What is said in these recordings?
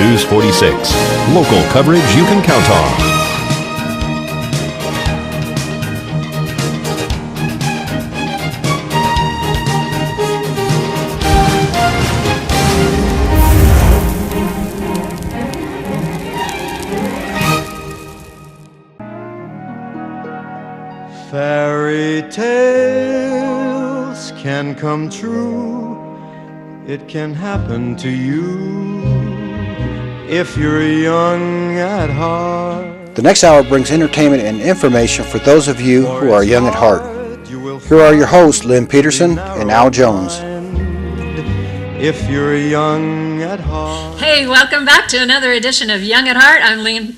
News 46. Local coverage you can count on. Fairy tales can come true. It can happen to you if you're young at heart. The next hour brings entertainment and information for those of you who are young at heart. Here are your hosts, Lynn Peterson and Al Jones. If you're young at heart. Hey, welcome back to another edition of Young at Heart. I'm Lynn.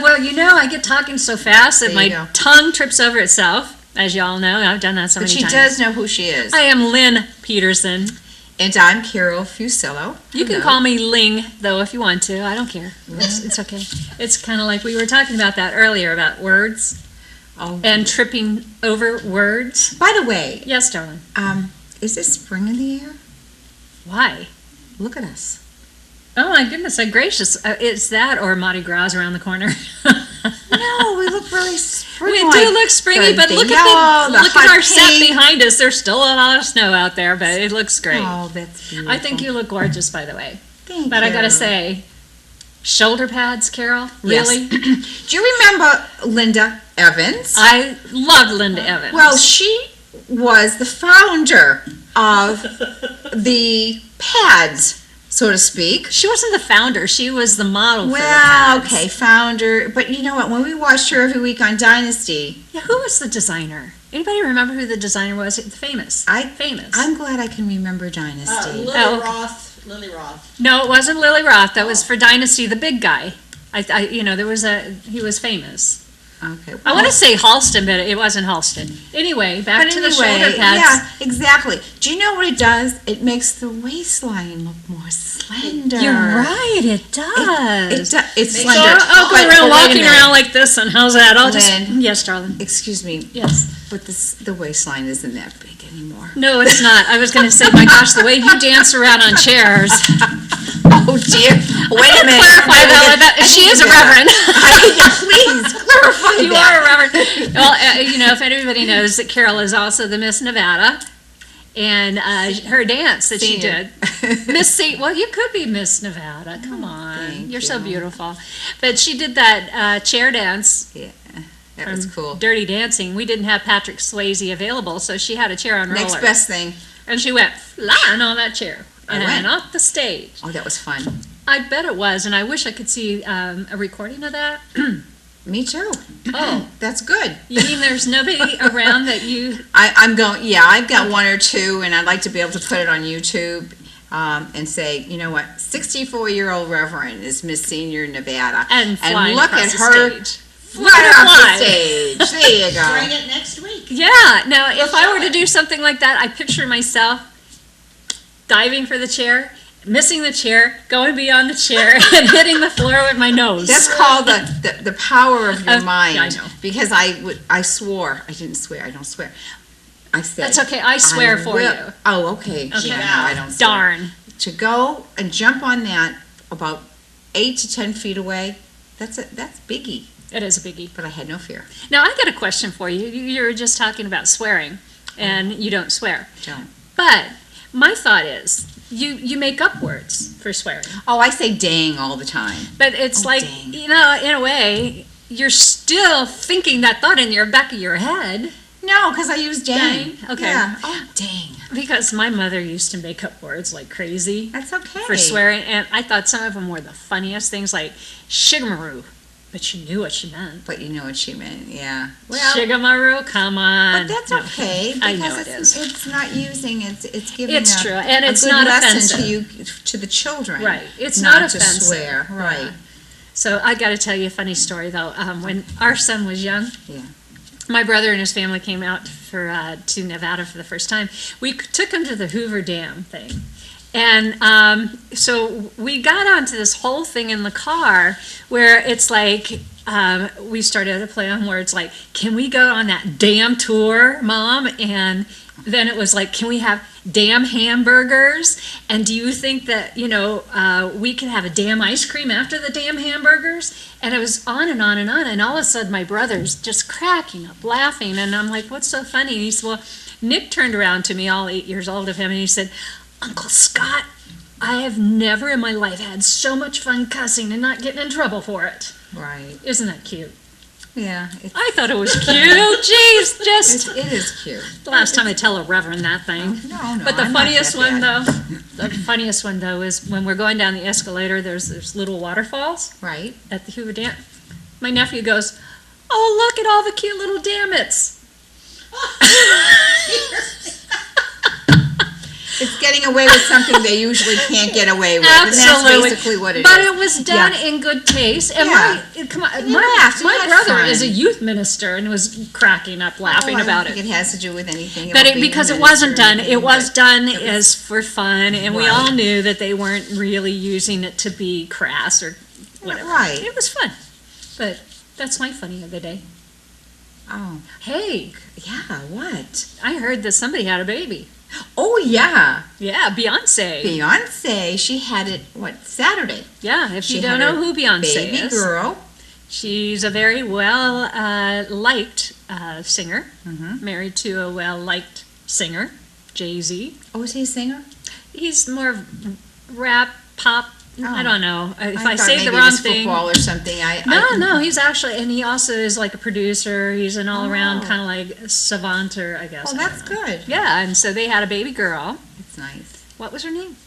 Well, you know, I get talking so fast that my tongue trips over itself. As you all know, I've done that so many times. But she does know who she is. I am Lynn Peterson. And I'm Carol Fusillo. You can call me Ling, though, if you want to. I don't care. It's okay. It's kind of like we were talking about that earlier, about words and tripping over words. By the way. Yes, darling. Is it spring in the air? Why? Look at us. Oh, my goodness gracious. It's that or Mardi Gras around the corner. No, we look really springy. We do look springy, but look at our set behind us. There's still a lot of snow out there, but it looks great. Oh, that's beautiful. I think you look gorgeous, by the way. Thank you. But I gotta say, shoulder pads, Carol, really? Yes. Do you remember Linda Evans? I loved Linda Evans. Well, she was the founder of the pads, so to speak. She wasn't the founder. She was the model for the Well, pads. okay, founder. But you know what? When we watched her every week on Dynasty. Yeah, who was the designer? Anybody remember who the designer was? Famous. Famous. I'm glad I can remember Dynasty. Lily Roth. No, it wasn't Lily Roth. That was for Dynasty, the big guy. He was famous. Okay. I want to say Halston, but it wasn't Halston. Anyway, back to the shoulder pads. Yeah, exactly. Do you know what it does? It makes the waistline look more slender. You're right, it does. It's slender. I'll go around walking around like this, and how's that? Lynn, yes, darling. Excuse me. Yes. But the waistline isn't that big anymore. No, it's not. I was going to say, my gosh, the way you dance around on chairs. Oh, dear. Wait a minute. Clarify that. She is a reverend. Please, clarify You are a reverend. Well, if anybody knows that Carol is also the Miss Nevada, and her dance that she did. Miss C, well, you could be Miss Nevada. Come on. You're so beautiful. But she did that chair dance. Yeah. That was cool. Dirty Dancing. We didn't have Patrick Swayze available, so she had a chair on rollers. Next best thing. And she went flying on that chair and off the stage. Oh, that was fun. I bet it was, and I wish I could see a recording of that. Me too. Oh, that's good. You mean there's nobody around that you? I'm going. Yeah, I've got one or two, and I'd like to be able to put it on YouTube and say, you know what, 64-year-old Reverend is Miss Senior Nevada, and look at her. Stage. Right off the stage. There you go. Bring it next week. Yeah. Now, if I were to do something like that, I picture myself diving for the chair, missing the chair, going beyond the chair, and hitting the floor with my nose. That's called the power of your mind. Yeah, I know. Because I swore. I didn't swear. I don't swear. I said. That's okay. I swear for you. Oh, okay. Okay. Yeah, no, I don't swear. Darn. To go and jump on that about 8 to 10 feet away, that's biggie. It is a biggie. But I had no fear. Now, I got a question for you. You were just talking about swearing, and you don't swear. Don't. But my thought is, you make up words for swearing. Oh, I say dang all the time. But it's like, dang. in a way, you're still thinking that thought in your back of your head. No, because I use dang. Okay. Yeah. Oh, dang. Because my mother used to make up words like crazy. That's okay. For swearing, and I thought some of them were the funniest things, like shigamaroo. But you knew what she meant. But you know what she meant, yeah. Well, shigamaroo, come on. But that's okay. I know it is. It's not using. It's giving. It's true, and it's a good not lesson offensive to the children. Right. It's not offensive. To swear. Right. Yeah. So I got to tell you a funny story though. When our son was young, my brother and his family came out to Nevada for the first time. We took him to the Hoover Dam thing. And so we got onto this whole thing in the car where it's like we started to play on words like, can we go on that damn tour, Mom? And then it was like, can we have damn hamburgers? And do you think that, we could have a damn ice cream after the damn hamburgers? And it was on and on and on. And all of a sudden, my brother's just cracking up, laughing. And I'm like, what's so funny? And he said, well, Nick turned around to me, all 8 years old of him, and he said, Uncle Scott, I have never in my life had so much fun cussing and not getting in trouble for it. Right. Isn't that cute? Yeah. I thought it was cute. Jeez, just. It is cute. The last time I tell a reverend that thing. No. But the I'm funniest not one, that though, is when we're going down the escalator, there's little waterfalls Right. at the Hoover Dam. My nephew goes, oh, look at all the cute little dammits. It's getting away with something they usually can't get away with. Absolutely. And that's basically what it is. But it was done in good taste. And my brother is a youth minister and was cracking up laughing about I don't think it has to do with anything. But about being because a it wasn't minister or done, anything, it was but done as for fun, and we Right. all knew that they weren't really using it to be crass or whatever. Right. It was fun. But that's my funny of the day. Oh, Hey, yeah, what? I heard that somebody had a baby. Oh, yeah. Yeah, Beyonce. Beyonce, she had it, Saturday? Yeah, if She you don't had know her who Beyonce Baby is, girl. she's a very well liked singer, Mhm. married to a well liked singer, Jay-Z. Oh, is he a singer? He's more rap, pop. I Oh. don't know. If I thought say maybe the it wrong was thing. football or something. No, he's actually, and he also is like a producer. He's an all-around Oh. kind of like savanter, I guess. Oh, I that's don't know. good. Yeah, and so they had a baby girl. That's nice. What was her name?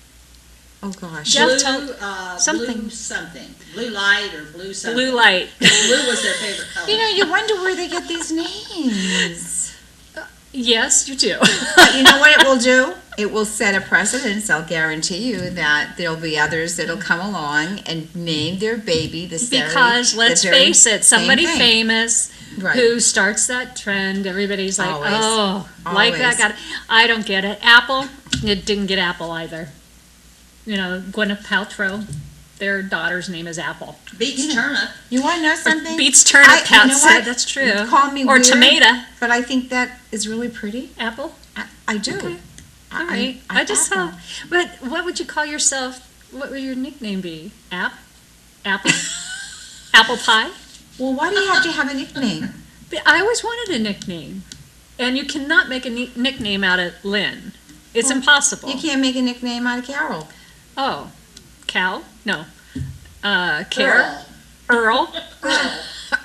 Oh, gosh. Jeff Blue, told- something. something. Blue something. Blue light or blue something. Blue Light. Blue was their favorite color. You wonder where they get these names. Yes, you do. But you know what it will do? It will set a precedence, I'll guarantee you, that there'll be others that'll come along and name their baby the Because let's face it, somebody famous Right. who starts that trend, everybody's like, Always. oh, like that Always. guy. I don't get it. Apple, it didn't get Apple either. Gwyneth Paltrow, their daughter's name is Apple. Beats turnip. You want to know something? Beats turnip, you Pat know said. what? That's true. You call me Or weird, tomato. But I think that is really pretty. Apple? I do. Okay. I- All right. I I just Apple. thought, but what would you call yourself? What would your nickname be? Apple? Apple pie? Well, why do you have to have a nickname? But I always wanted a nickname. And you cannot make a nickname out of Lynn. It's Well, impossible. You can't make a nickname out of Carol. Oh, Cal? No. Carol? Earl?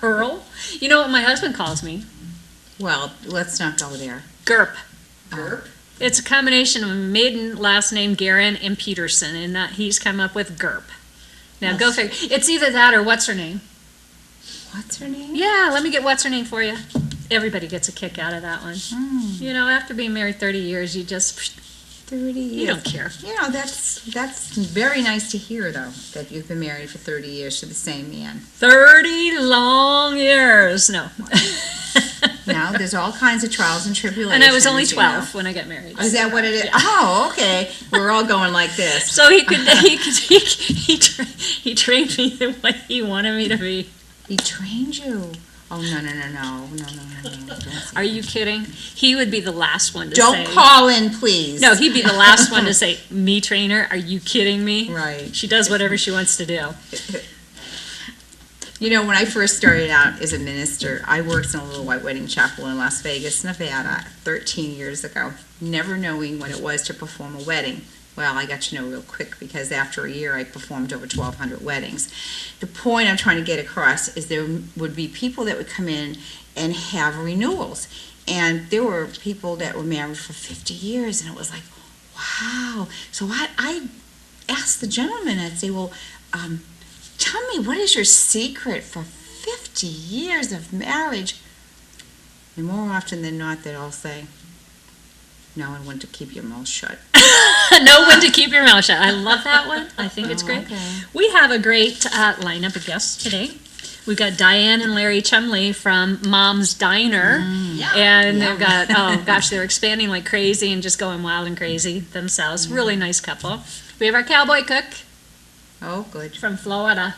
Earl? You know what my husband calls me? Well, let's not go there. Gerp. Gerp. It's a combination of a maiden last name Guerin and Peterson, and that he's come up with Gerp. Now go figure. It's either that or what's her name? What's her name? Yeah, let me get what's her name for you. Everybody gets a kick out of that one. After being married 30 years, you just 30 years. you don't care. That's very nice to hear, though, that you've been married for 30 years to the same man. 30 long years. No. Now, there's all kinds of trials and tribulations. And I was only you 12 when I got married. know. Is that what it is? Oh, okay. We're all going like this. So he trained me the way he wanted me to be. He trained you. Oh, no. Don't say Are you kidding? He would be the last one to Don't say. call in, please. No, he'd be the last one to say, me trainer? Are you kidding me? Right. She does whatever she wants to do. When I first started out as a minister, I worked in a little white wedding chapel in Las Vegas, Nevada, 13 years ago, never knowing what it was to perform a wedding. Well, I got to know real quick because after a year I performed over 1,200 weddings. The point I'm trying to get across is there would be people that would come in and have renewals. And there were people that were married for 50 years, and it was like, wow. So I asked the gentleman, I'd say, well, tell me, what is your secret for 50 years of marriage? And more often than not, they'd all say, know when to keep your mouth shut. Know when to keep your mouth shut. I love that one. I think it's great. Okay. We have a great lineup of guests today. We've got Diane and Larry Chumley from Mom's Diner. And they've got, oh gosh, they're expanding like crazy and just going wild and crazy themselves. Really nice couple. We have our Cowboy Cook Oh, good. from Florida.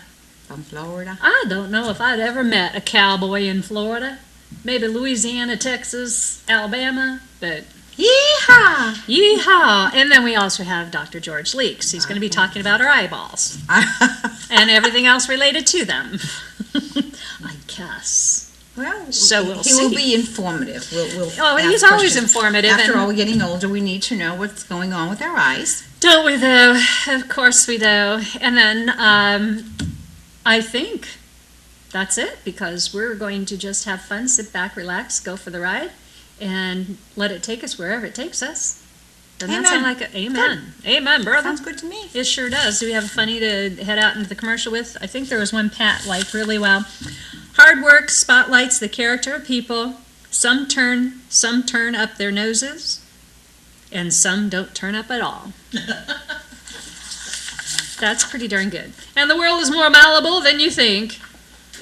from Florida? I don't know if I'd ever met a cowboy in Florida. Maybe Louisiana, Texas, Alabama, but Yeehaw! yeehaw! And then we also have Dr. George Leaks. He's going to be talking about our eyeballs and everything else related to them. I guess. Well, So we'll he will see. be informative. We'll Oh, ask he's always questions. informative. After and all, we're getting older, we need to know what's going on with our eyes. Don't we, though? Of course we do. And then I think that's it, because we're going to just have fun, sit back, relax, go for the ride, and let it take us wherever it takes us. Doesn't that sound Amen. like amen? Amen, brother. Sounds good to me. It sure does. Do we have a funny to head out into the commercial with? I think there was one Pat liked really well. Hard work spotlights the character of people. Some turn up their noses, and some don't turn up at all. That's pretty darn good. And the world is more malleable than you think,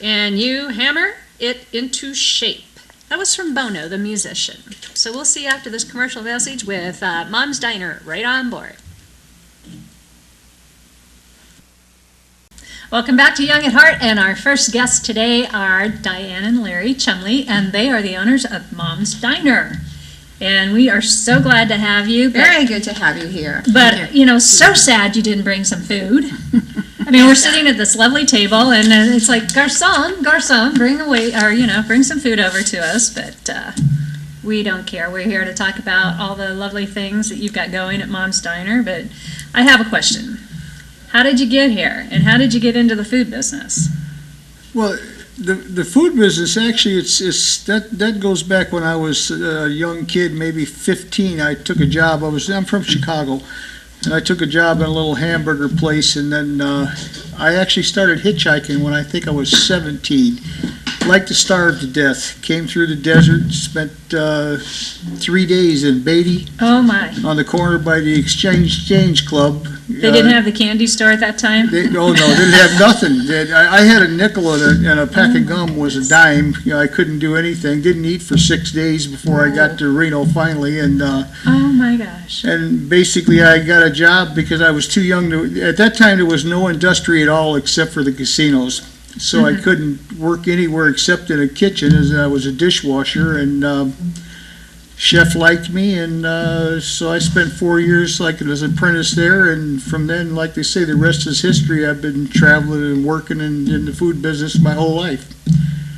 and you hammer it into shape. That was from Bono, the musician. So we'll see you after this commercial message with Mom's Diner right on board. Welcome back to Young at Heart, and our first guests today are Diane and Larry Chumley, and they are the owners of Mom's Diner. And we are so glad to have you. Very good to have you here. But, so sad you didn't bring some food. I mean, we're sitting at this lovely table, and it's like, garçon, bring some food over to us. But we don't care. We're here to talk about all the lovely things that you've got going at Mom's Diner. But I have a question. How did you get here, and how did you get into the food business? Well, the food business, actually, that goes back when I was a young kid, maybe 15. I took a job. I'm from Chicago, and I took a job in a little hamburger place, and then I actually started hitchhiking when I think I was 17. Liked to starve to death. Came through the desert, spent 3 days in Beatty Oh, my. on the corner by the Exchange Club. They didn't have the candy store at that time? Didn't have nothing. I had a nickel and a pack of gum was a dime. I couldn't do anything. Didn't eat for 6 days before I got to Reno finally, and Oh, my gosh. and basically I got a job because I was too young to. At that time, there was no industry at all except for the casinos, so I couldn't work anywhere except in a kitchen, as I was a dishwasher, and chef liked me, and so I spent 4 years like as an apprentice there, and from then, like they say, the rest is history. I've been traveling and working in the food business my whole life.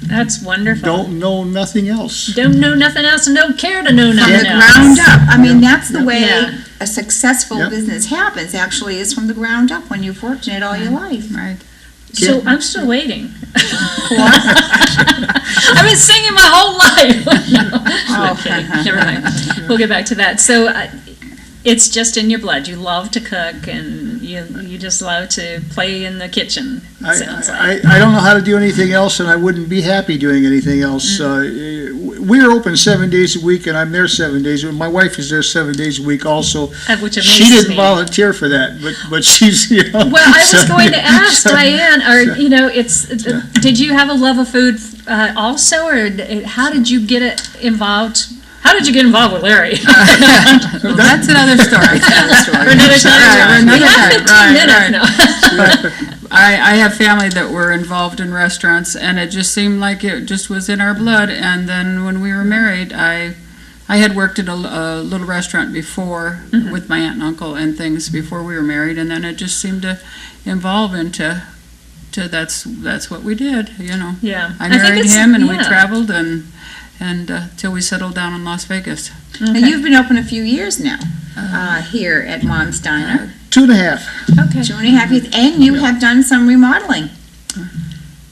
That's wonderful. Don't know nothing else. Don't know nothing else and don't care to know From nothing the else. ground up. I mean, that's the way Yeah. a successful Yep. business happens, actually, is from the ground up when you've worked in it all your life. Right. So I'm still waiting. I've been singing my whole life. No, kidding. Never mind. We'll get back to that. So it's just in your blood. You love to cook, and you just love to play in the kitchen. It sounds like. I don't know how to do anything else, and I wouldn't be happy doing anything else. We're open 7 days a week, and I'm there 7 days. My wife is there 7 days a week also. Which amazes She didn't me. volunteer for that, but she's, Well, I was going to ask Diane, did you have a love of food also, or how did you get it involved? How did you get involved with Larry? Well, that's another story. For another time? Right, We have 15 minutes right. now. I have family that were involved in restaurants, and it just seemed like it just was in our blood. And then when we were married, I had worked at a little restaurant before with my aunt and uncle and things before we were married, and then it just seemed to evolve into that's what we did, Yeah. I think married it's- him, and we yeah. traveled and till we settled down in Las Vegas. Now, you've been open a few years now, here at Mom's Diner. 2.5. Okay. 2.5 years, and you have done some remodeling.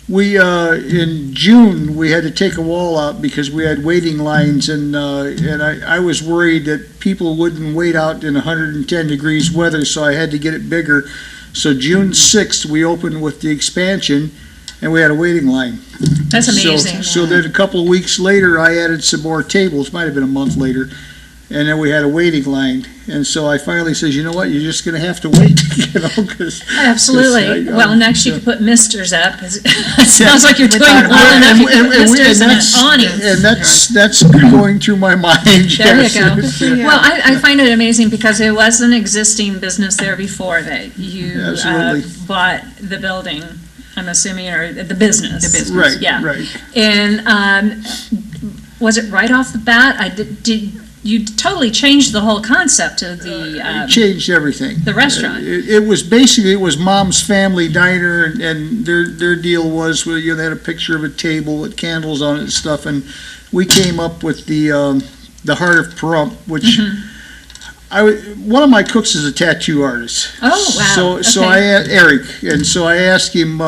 We, in June, we had to take a wall out because we had waiting lines, and I was worried that people wouldn't wait out in 110 degrees weather, so I had to get it bigger. So June 6th, we opened with the expansion, and we had a waiting line. That's amazing. So then a couple of weeks later, I added some more tables, might have been a month later, and then we had a waiting line. And so I finally says, you know what, you're just going to have to wait, 'cause Absolutely. 'cause Well, next you could put misters up. It sounds like you're doing And- well enough. You and- could put and we- misters and and that's- awnings. And that's going through my mind. There you yes. go. Well, I find it amazing because it was an existing business there before that you Absolutely. bought the building. I'm assuming, or the business. The business. Right, Yeah. right. And was it right off the bat? Did you totally changed the whole concept of It the changed everything. the restaurant? It was basically, it was Mom's Family Diner, and their deal was, well, they had a picture of a table with candles on it and stuff, and we came up with the Heart of Pahrump, which one of my cooks is a tattoo artist. Oh, wow. So Okay. I asked Eric, and so I asked him,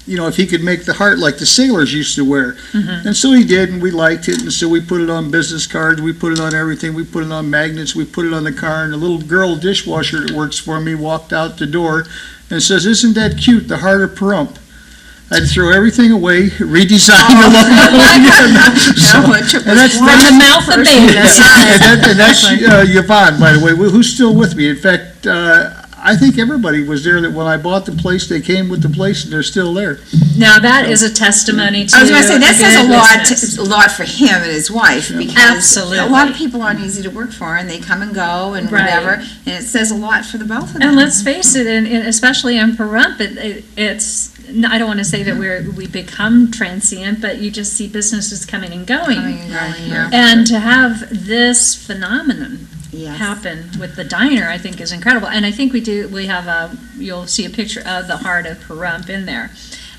if he could make the heart like the sailors used to wear. And so he did, and we liked it, and so we put it on business cards, we put it on everything, we put it on magnets, we put it on the car, and the little girl dishwasher that works for me walked out the door and says, "Isn't that cute, the Heart of Pahrump?" I had to throw everything away, redesign the logo. And that's From the mouth of babes. and that's Yvonne, by the way, who's still with me. In fact, I think everybody was there that when I bought the place, they came with the place, and they're still there. Now, that is a testimony to I was going to say, that says good a lot for him and his wife, because Absolutely. a lot of people aren't easy to work for, and they come and go and Right. whatever, and it says a lot for the both of them. And let's face it, especially in Pahrump, it's, I don't want to say that we become transient, but you just see businesses coming and going. Coming and going, yeah. And to have this phenomenon Yes. happen with the diner, I think is incredible. And I think we have you'll see a picture of the Heart of Pahrump in there.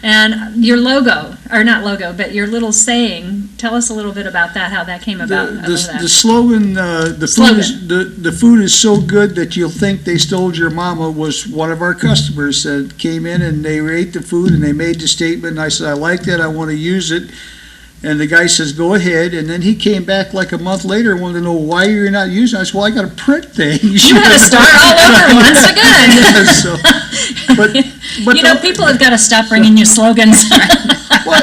And your logo, or not logo, but your little saying, tell us a little bit about that, how that came about. The slogan, the food is so good that you'll think they stole your mama, was one of our customers that came in and they ate the food and they made the statement, and I said, I like that, I want to use it. And the guy says, go ahead, and then he came back like a month later and wanted to know why you're not using it. I said, well, I got a print thing. You got to start all over once again. But People have got to stop bringing you slogans. Well,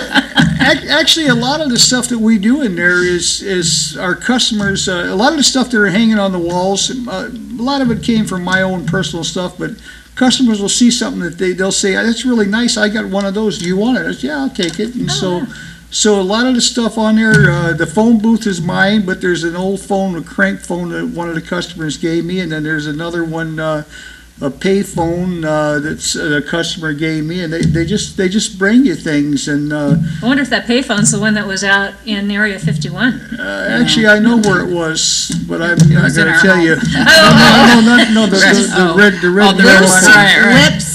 actually, a lot of the stuff that we do in there is our customers, a lot of the stuff that are hanging on the walls, a lot of it came from my own personal stuff, but customers will see something that they'll say, that's really nice, I got one of those, do you want it? I said, yeah, I'll take it. And so a lot of the stuff on there, the phone booth is mine, but there's an old phone, a crank phone that one of the customers gave me, and then there's another one, a pay phone that's a customer gave me, and they just bring you things. And I wonder if that payphone's the one that was out in Area 51. actually, I know where it was, but I'm not was in going to our tell home. you. No, the red lips. one. Right. Lips,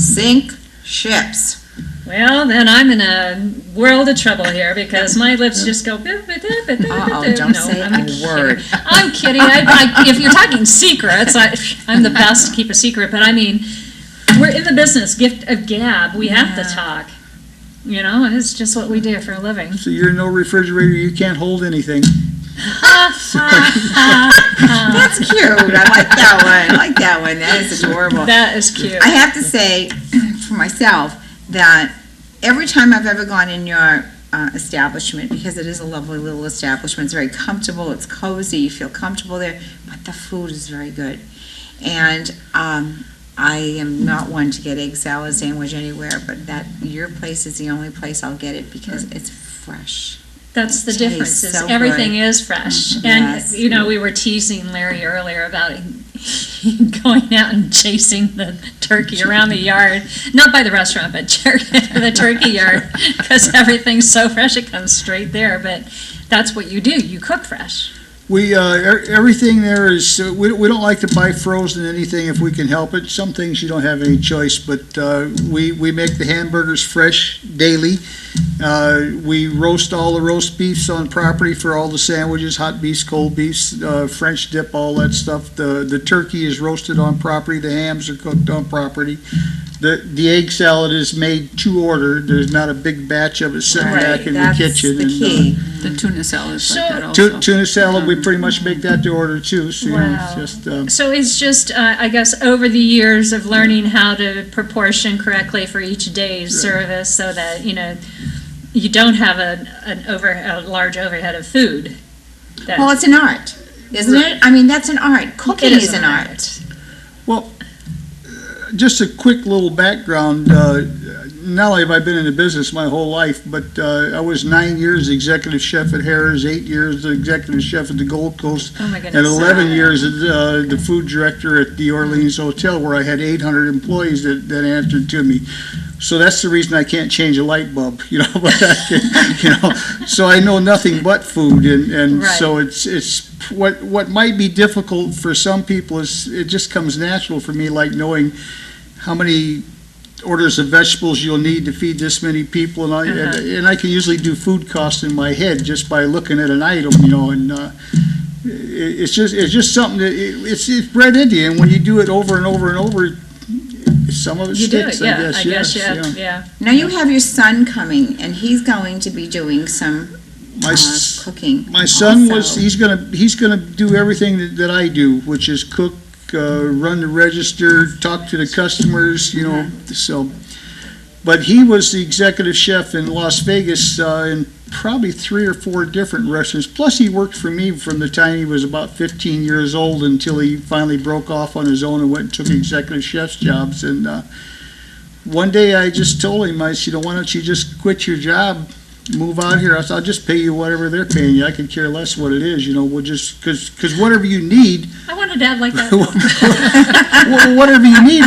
sink, ships. Well, then I'm in a world of trouble here because my lips just go. Don't No, say I'm a kidding. word. I'm kidding. If you're talking secrets, I'm the best to keep a secret. But I mean, we're in the business, gift of gab. We have to talk. It's just what we do for a living. So you're no refrigerator, you can't hold anything. That's cute. I like that one. That is adorable. That is cute. I have to say, for myself, that every time I've ever gone in your establishment, because it is a lovely little establishment, it's very comfortable, it's cozy, you feel comfortable there, but the food is very good. And I am not one to get egg salad sandwich anywhere, but your place is the only place I'll get it because it's fresh. That's the It difference. tastes Is so everything good. is fresh, Yes. and we were teasing Larry earlier about going out and chasing the turkey around the yard, not by the restaurant, but the turkey yard, because everything's so fresh it comes straight there. But that's what you do. You cook fresh. We everything there is. We don't like to buy frozen anything if we can help it. Some things you don't have any choice, but we make the hamburgers fresh daily. We roast all the roast beefs on property for all the sandwiches, hot beefs, cold beefs, French dip, all that stuff. The turkey is roasted on property. The hams are cooked on property. The egg salad is made to order. There's not a big batch of it sitting back in the kitchen. That's the key. The tuna salad is like that also. Tuna salad, we pretty much make that to order too. So Wow. it's just. So it's just, I guess, over the years of learning how to proportion correctly for each day's service, so that you don't have a large overhead of food. Well, it's an art, isn't it? I mean, that's an art. Cooking It is is an an art. Well, just a quick little background. not only have I been in the business my whole life, but I was 9 years executive chef at Harrah's, 8 years the executive chef at the Gold Coast, Oh, my goodness. and 11 years as the food director at the Orleans Hotel, where I had 800 employees that answered to me. So that's the reason I can't change a light bulb, but I can, so I know nothing but food, and Right. so it's what might be difficult for some people is it just comes natural for me, like knowing how many orders of vegetables you'll need to feed this many people, and I can usually do food costs in my head just by looking at an item, and it's just something that it's bred into you, and when you do it over and over and over, some of it You do sticks. it, yeah, I I guess, guess, yeah. Now you have your son coming, and he's going to be doing some cooking. My son also. he's gonna do everything that I do, which is cook, run the register, talk to the customers, so. But he was the executive chef in Las Vegas in probably 3 or 4 different restaurants. Plus, he worked for me from the time he was about 15 years old until he finally broke off on his own and went and took executive chef's jobs. And one day I just told him, I said, why don't you just quit your job, move out here? I said, I'll just pay you whatever they're paying you. I could care less what it is, we'll just, because whatever you need, I want a dad like that. whatever you need,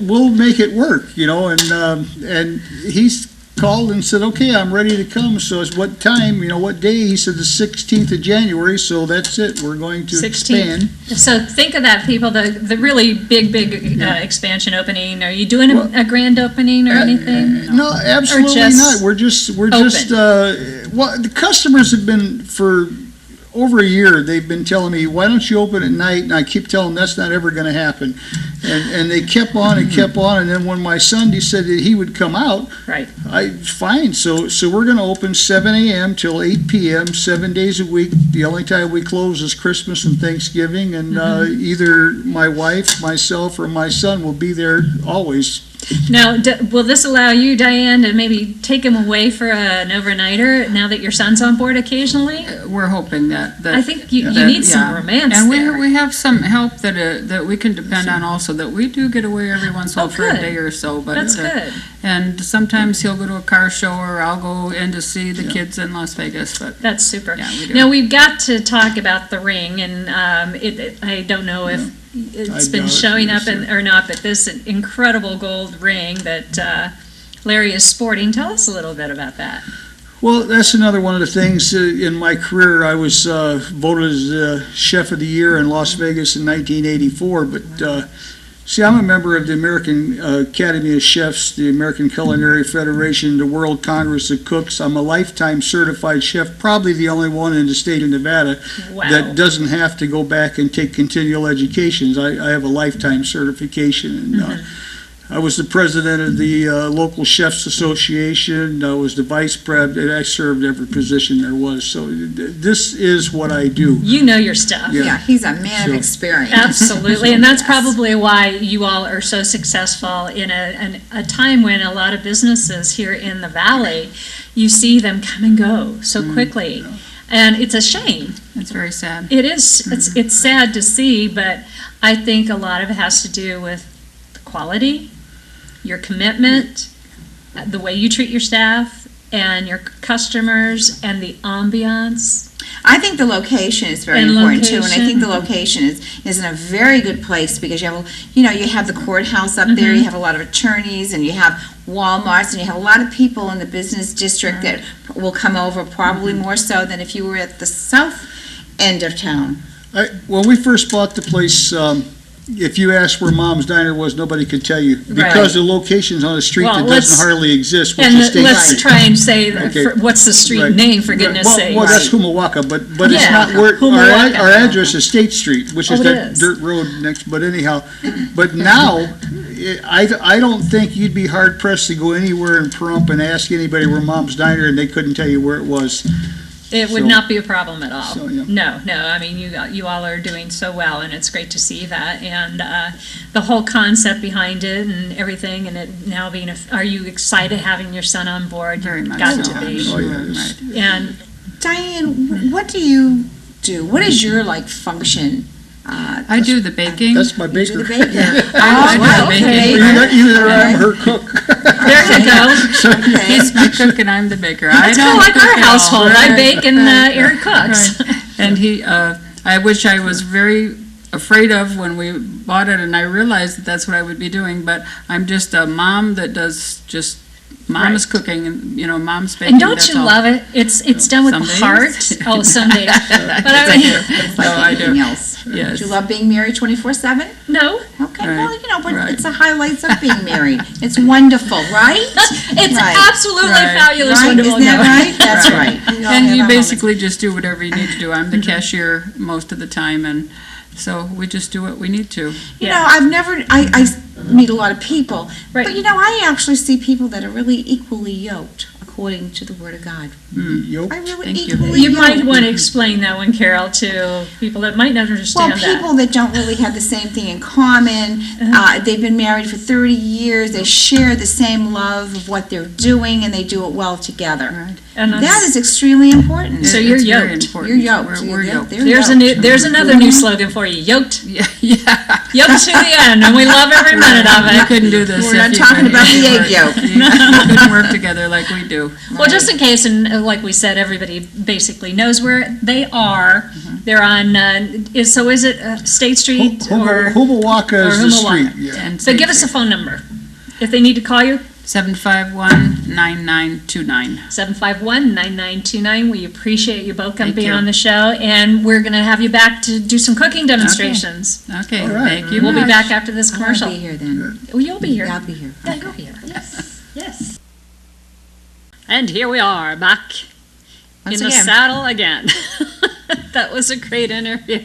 we'll make it work, and he's called and said, okay, I'm ready to come. So it's what time, what day? He said the 16th of January, so that's it. We're going to 16th. expand. So think of that, people, the really big expansion opening. Are you doing a grand opening or anything? No, absolutely just not. We're just the customers have been for over a year. They've been telling me, why don't you open at night? And I keep telling them that's not ever going to happen. And they kept on and kept on. And then when my son decided that he would come out, Right. fine. So we're going to open 7 a.m. till 8 p.m. 7 days a week. The only time we close is Christmas and Thanksgiving. And either my wife, myself, or my son will be there always. Now, will this allow you, Diane, to maybe take him away for an overnighter now that your son's on board occasionally? We're hoping that. I think you need some romance and there. we have some help that we can depend on also, that we do get away every once in a while for a good. day or so. But That's good. And sometimes he'll go to a car show, or I'll go in to see the kids in Las Vegas. But That's super. Yeah, we do. Now, we've got to talk about the ring, and I don't know if it's been showing up or not, but this incredible gold ring that Larry is sporting. Tell us a little bit about that. Well, that's another one of the things in my career. I was voted as Chef of the Year in Las Vegas in 1984, but see, I'm a member of the American Academy of Chefs, the American Culinary Federation, the World Congress of Cooks. I'm a lifetime certified chef, probably the only one in the state of Nevada Wow. that doesn't have to go back and take continual educations. I have a lifetime certification. And, I was the president of the local chefs association. I was the vice president. I served every position there was. So this is what I do. You know your stuff. Yeah, he's a man of So- experience. Absolutely, and that's Yes. probably why you all are so successful in a time when a lot of businesses here in the valley, you see them come and go so quickly, and it's a shame. it's very sad. It is. It's sad to see, but I think a lot of it has to do with the quality, your commitment, the way you treat your staff and your customers, and the ambiance. I think the location is very And important too, and I think the location. location is in a very good place because you have, you have the courthouse up there, you have a lot of attorneys, and you have Walmarts, and you have a lot of people in the business district that will come over, probably more so than if you were at the south end of town. When we first bought the place, if you asked where Mom's Diner was, nobody could tell you because the location's on a street Well, that let's- doesn't hardly exist, which And is State let's Street. try and say, Okay. what's the street Right. name, for goodness sake? Well, that's Humawaka, but it's Yeah, not where, Humawaka. our address is State Street, which is Oh, it that is. dirt road next, but anyhow, but now, I don't think you'd be hard pressed to go anywhere in Pahrump and ask anybody where Mom's Diner, and they couldn't tell you where it was. It would So- not be a problem at all. So, yeah. No, I mean, you all are doing so well, and it's great to see that, and the whole concept behind it and everything, and it now being, are you excited having your son on board? Very much Got so. to be. Oh, yeah, it's- And Diane, what do you do? What is your function I do the baking. That's my You baker. do the bacon. I well, do the baking. Either I'm her cook. There you go. He's the cook and I'm the baker. That's kind of like our household. I bake and Eric cooks. Right. And I wish I was very afraid of when we bought it, and I realized that that's what I would be doing, but I'm just a mom that does just, mom is cooking and, mom's baking. And don't that's you all. love it? It's done with Some the days. heart. Oh, some days. But I mean, It's like Oh, I do. anything else. Yes. Do you love being married 24/7? no, Okay, Right. well, but Right. it's the highlights of being married. It's wonderful, right? it's Right. absolutely Right. fabulous. Right? Wonderful. Isn't that No. right? That's right. We all have And you our basically just do whatever you need to do. I'm the cashier most of the time, and so we just do what we need to. You know, I meet a lot of people, Right. but I actually see people that are really equally yoked according to the Word of God. Yolk. I really Thank you. equally You might yoked. want to explain that one, Carol, to people that might not Well, understand people that don't really have the same thing in common, they've been married for 30 years, they share the same love of what they're doing, and they do it well together. Right. And That is extremely important. So you're It's very yoked. important. You're yoked. We're yoked. They're there's another new slogan for you. Yoked, Yeah. yoked to the end, and we love every minute of You it. couldn't do this. We're if not you talking couldn't- about the egg work. yolk. You couldn't work together like we do. Well, just in case, and like we said, everybody basically knows where they are. They're on. Is it State Street or? Hubawaka is or the Hubawaka. street. Yeah. And So give us a phone number if they need to call you. 751-9929. 751-9929. We appreciate you both coming Thank you. on the show, and we're going to have you back to do some cooking demonstrations. Okay, All right. thank you. We'll be much. back after this I'll commercial. be here then. Oh, you'll be here. I'll be here. Yeah, you'll be here. Yes. And here we are, back Once in the again. saddle again. That was a great interview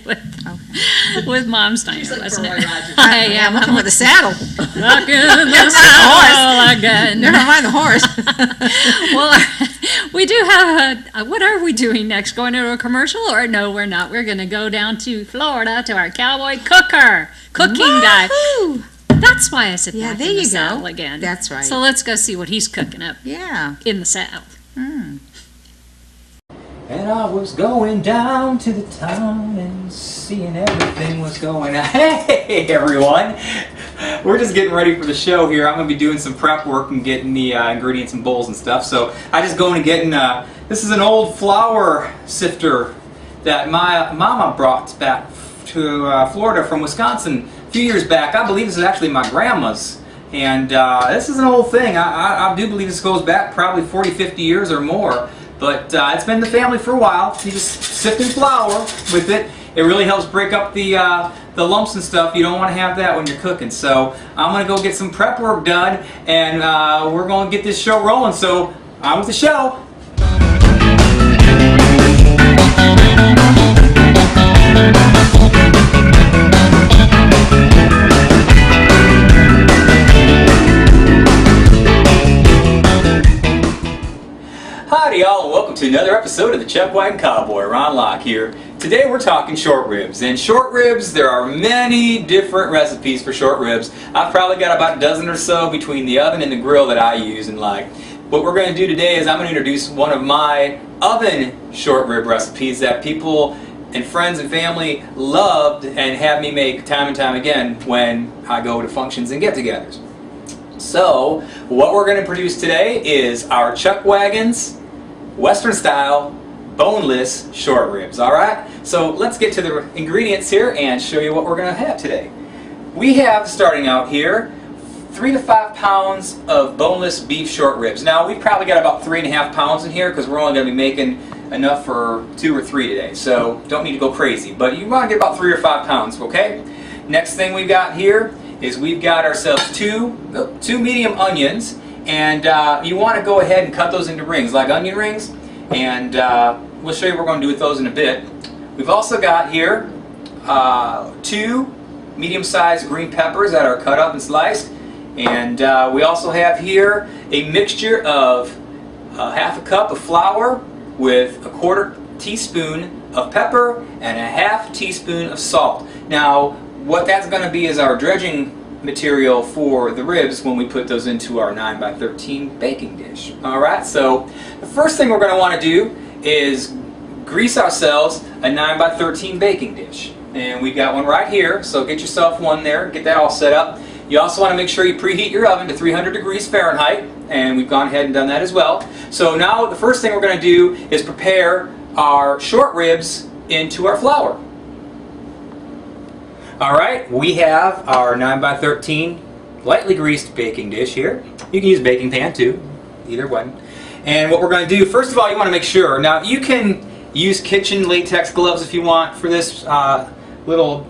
with Mom Steiner, wasn't it? I am. I'm with a saddle. Back in the saddle again. Never mind the horse. Well, we do have what are we doing next? Going to a commercial, or no, we're not. We're going to go down to Florida to our Cowboy cooking guy. Woohoo! That's why I said Yeah, back there in the you go. saddle again. That's right. So let's go see what he's cooking up Yeah. in the saddle. And I was going down to the town and seeing everything was going on. Hey everyone! We're just getting ready for the show here. I'm going to be doing some prep work and getting the ingredients and bowls and stuff. So I just going and getting, this is an old flour sifter that my mama brought back to Florida from Wisconsin a few years back. I believe this is actually my grandma's. And this is an old thing. I do believe this goes back probably 40, 50 years or more. But it's been in the family for a while. You just sifting flour with it. It really helps break up the lumps and stuff. You don't want to have that when you're cooking. So I'm going to go get some prep work done, and we're going to get this show rolling. So on with the show. Howdy y'all, and welcome to another episode of the Chuck Wagon Cowboy. Ron Locke here. Today we're talking short ribs. And short ribs, there are many different recipes for short ribs. I've probably got about a dozen or so between the oven and the grill that I use and like. What we're going to do today is I'm going to introduce one of my oven short rib recipes that people and friends and family loved and have me make time and time again when I go to functions and get-togethers. So, what we're going to produce today is our Chuck Wagon's Western style boneless short ribs. Alright, so let's get to the ingredients here and show you what we're going to have today. We have, starting out here, 3 to 5 pounds of boneless beef short ribs. Now we've probably got about 3.5 pounds in here because we're only going to be making enough for 2 or 3 today, so don't need to go crazy, but you want to get about 3 or 5 pounds, okay? Next thing we've got here is we've got ourselves two medium onions. And you want to go ahead and cut those into rings, like onion rings, and we'll show you what we're going to do with those in a bit. We've also got here 2 medium-sized green peppers that are cut up and sliced, and we also have here a mixture of half a cup of flour with a 1/4 teaspoon of pepper and a 1/2 teaspoon of salt. Now, what that's going to be is our dredging material for the ribs when we put those into our 9x13 baking dish. Alright, so the first thing we're going to want to do is grease ourselves a 9x13 baking dish. and we got one right here, so get yourself one there, get that all set up. You also want to make sure you preheat your oven to 300 degrees Fahrenheit, and we've gone ahead and done that as well. So now the first thing we're going to do is prepare our short ribs into our flour. Alright, we have our 9x13 lightly greased baking dish here. You can use a baking pan too, either one. And what we're going to do, first of all, you want to make sure, now you can use kitchen latex gloves if you want for this little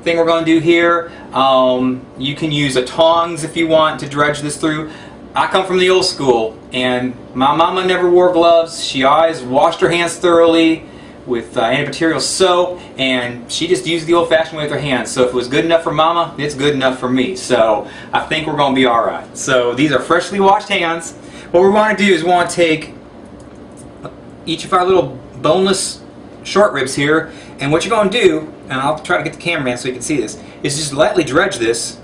thing we're going to do here. You can use a tongs if you want to dredge this through. I come from the old school, and my mama never wore gloves. She always washed her hands thoroughly with antibacterial soap, and she just used the old-fashioned way with her hands. So if it was good enough for mama, it's good enough for me. So I think we're going to be alright. So these are freshly washed hands. What we want to do is we want to take each of our little boneless short ribs here, and what you're going to do, and I'll try to get the cameraman so you can see this, is just lightly dredge this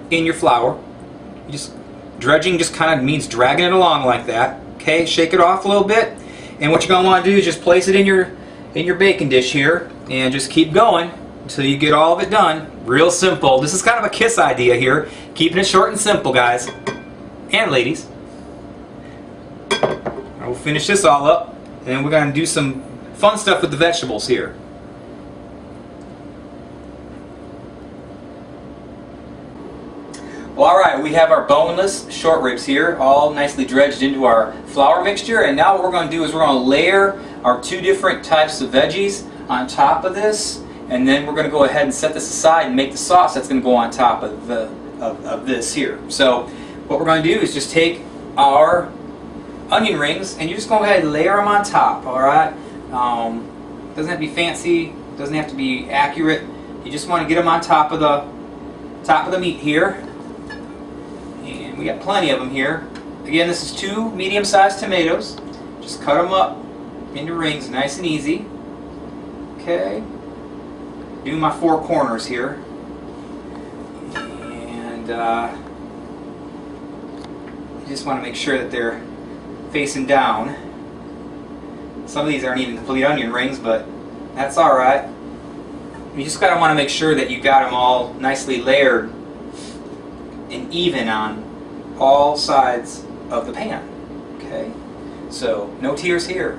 in your flour. Just dredging just kind of means dragging it along like that. Okay, shake it off a little bit, and what you're going to want to do is just place it in your baking dish here, and just keep going until you get all of it done. Real simple. This is kind of a KISS idea here, keeping it short and simple, guys and ladies. We'll finish this all up, and then we're going to do some fun stuff with the vegetables here. Well, alright, we have our boneless short ribs here, all nicely dredged into our flour mixture, and now what we're going to do is we're going to layer our two different types of veggies on top of this, and then we're going to go ahead and set this aside and make the sauce that's going to go on top of this here. So what we're going to do is just take our onion rings, and you just go ahead and layer them on top, alright? Doesn't have to be fancy, doesn't have to be accurate. You just want to get them on top of the meat here. And we got plenty of them here. Again, this is 2 medium-sized tomatoes. Just cut them up into rings, nice and easy. Okay. Do my 4 corners here. And you just want to make sure that they're facing down. Some of these aren't even complete onion rings, but that's alright. You just gotta want to make sure that you got them all nicely layered and even on all sides of the pan. Okay? So, no tears here.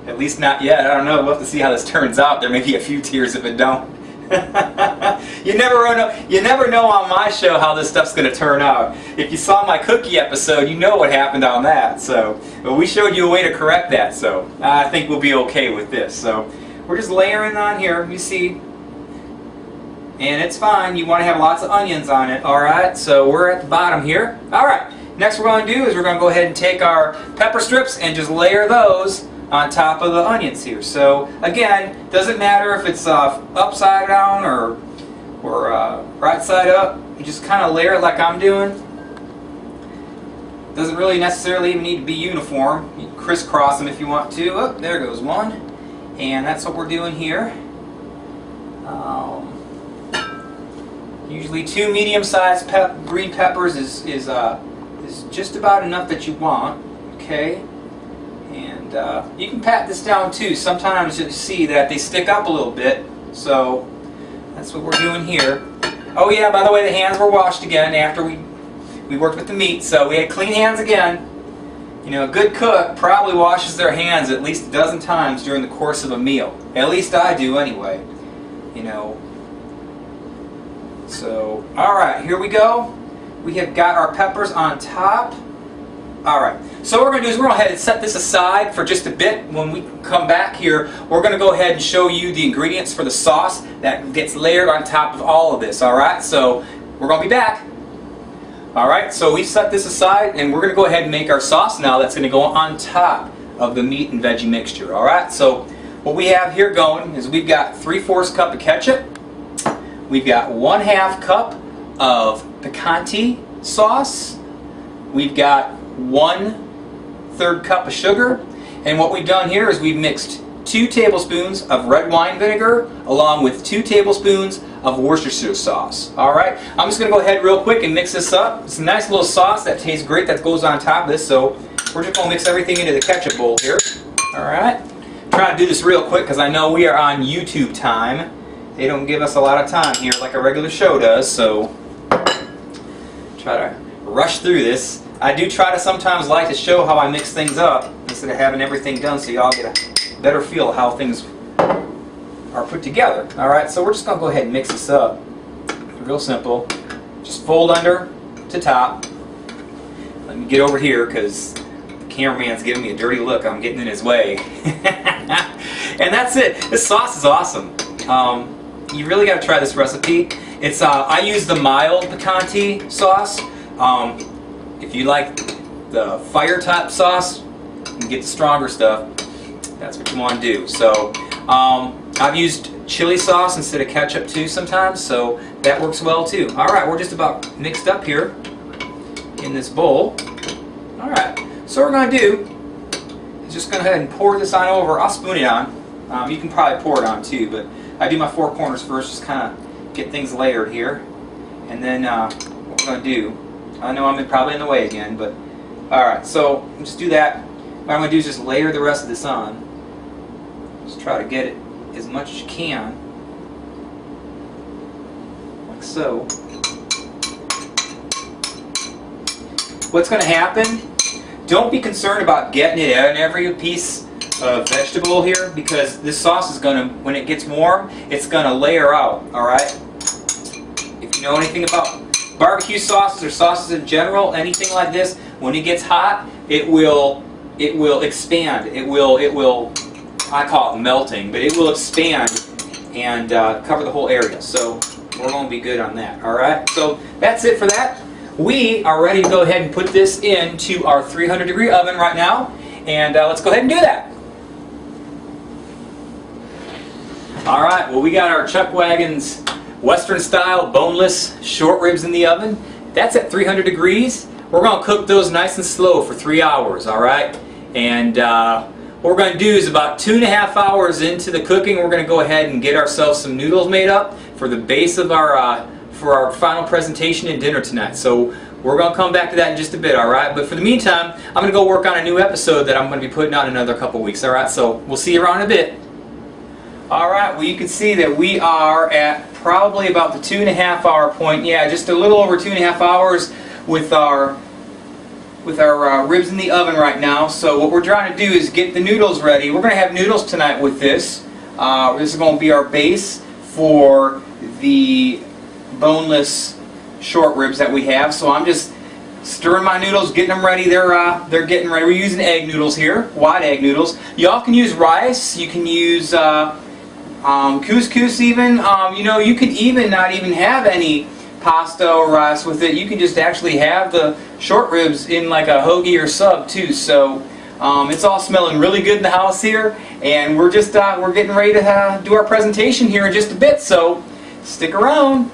At least not yet. I don't know. We'll have to see how this turns out. There may be a few tears if it don't. You never know on my show how this stuff's going to turn out. If you saw my cookie episode, you know what happened on that. So, but we showed you a way to correct that. So I think we'll be okay with this. So we're just layering on here. You see, and it's fine. You want to have lots of onions on it. All right. So we're at the bottom here. All right. Next, what we're going to do is we're going to go ahead and take our pepper strips and just layer those on top of the onions here. So again, doesn't matter if it's upside down or right side up. You just kind of layer it like I'm doing. Doesn't really necessarily even need to be uniform. You can crisscross them if you want to. Oh, there goes one. And that's what we're doing here. Usually 2 medium-sized green peppers is just about enough that you want. Okay. And you can pat this down too. Sometimes you see that they stick up a little bit, so that's what we're doing here. Oh yeah, by the way, the hands were washed again after we worked with the meat, so we had clean hands again. You know, a good cook probably washes their hands at least a dozen times during the course of a meal. At least I do anyway. You know. So, alright, here we go. We have got our peppers on top. Alright, so what we're going to do is we're going to go ahead and set this aside for just a bit. When we come back here, we're going to go ahead and show you the ingredients for the sauce that gets layered on top of all of this. Alright, so we're going to be back. Alright, so we've set this aside, and we're going to go ahead and make our sauce now that's going to go on top of the meat and veggie mixture. Alright, so what we have here going is we've got 3/4 cup of ketchup. We've got 1/2 cup of picante sauce. We've got 1/3 cup of sugar, and what we've done here is we've mixed 2 tablespoons of red wine vinegar along with 2 tablespoons of Worcestershire sauce. Alright, I'm just going to go ahead real quick and mix this up. It's a nice little sauce that tastes great that goes on top of this, so we're just going to mix everything into the ketchup bowl here. Alright, try to do this real quick because I know we are on YouTube time. They don't give us a lot of time here like a regular show does, so try to rush through this. I do try to sometimes like to show how I mix things up instead of having everything done so y'all get a better feel of how things are put together. Alright, so we're just going to go ahead and mix this up. Real simple. Just fold under to top. Let me get over here because the cameraman's giving me a dirty look. I'm getting in his way. And that's it. This sauce is awesome. You really got to try this recipe. It's I use the mild picante sauce. If you like the fire type sauce, you can get the stronger stuff. That's what you want to do. So I've used chili sauce instead of ketchup too sometimes, so that works well too. Alright, we're just about mixed up here in this bowl. Alright, so what we're going to do is just go ahead and pour this on over. I'll spoon it on. You can probably pour it on too, but I do my four corners first, just kind of get things layered here. And then what we're going to do, I know I'm probably in the way again, but alright, so just do that. What I'm going to do is just layer the rest of this on. Just try to get it as much as you can, like so. What's going to happen, don't be concerned about getting it in every piece of vegetable here, because this sauce is going to, when it gets warm, it's going to layer out, alright? If you know anything about barbecue sauces or sauces in general, anything like this, when it gets hot, it will expand. It will, I call it melting, but it will expand and cover the whole area. So we're going to be good on that. Alright, so that's it for that. We are ready to go ahead and put this into our 300-degree oven right now. And let's go ahead and do that. Alright, well, we got our Chuck Wagon's Western style boneless short ribs in the oven. That's at 300 degrees. We're going to cook those nice and slow for 3 hours, alright? And what we're going to do is about 2.5 hours into the cooking, we're going to go ahead and get ourselves some noodles made up for the base of our for our final presentation and dinner tonight. So we're going to come back to that in just a bit, alright? But for the meantime, I'm going to go work on a new episode that I'm going to be putting out in another couple weeks, alright? So we'll see you around in a bit. Alright, well, you can see that we are at probably about the 2.5 hour point. Yeah, just a little over 2.5 hours with our ribs in the oven right now. So what we're trying to do is get the noodles ready. We're going to have noodles tonight with this. This is going to be our base for the boneless short ribs that we have. So I'm just stirring my noodles, getting them ready. They're getting ready. We're using egg noodles here, white egg noodles. Y'all can use rice. You can use couscous even. You know, you could even not even have any pasta or rice with it. You can just actually have the short ribs in like a hoagie or sub too. So it's all smelling really good in the house here, and we're just we're getting ready to do our presentation here in just a bit. So stick around.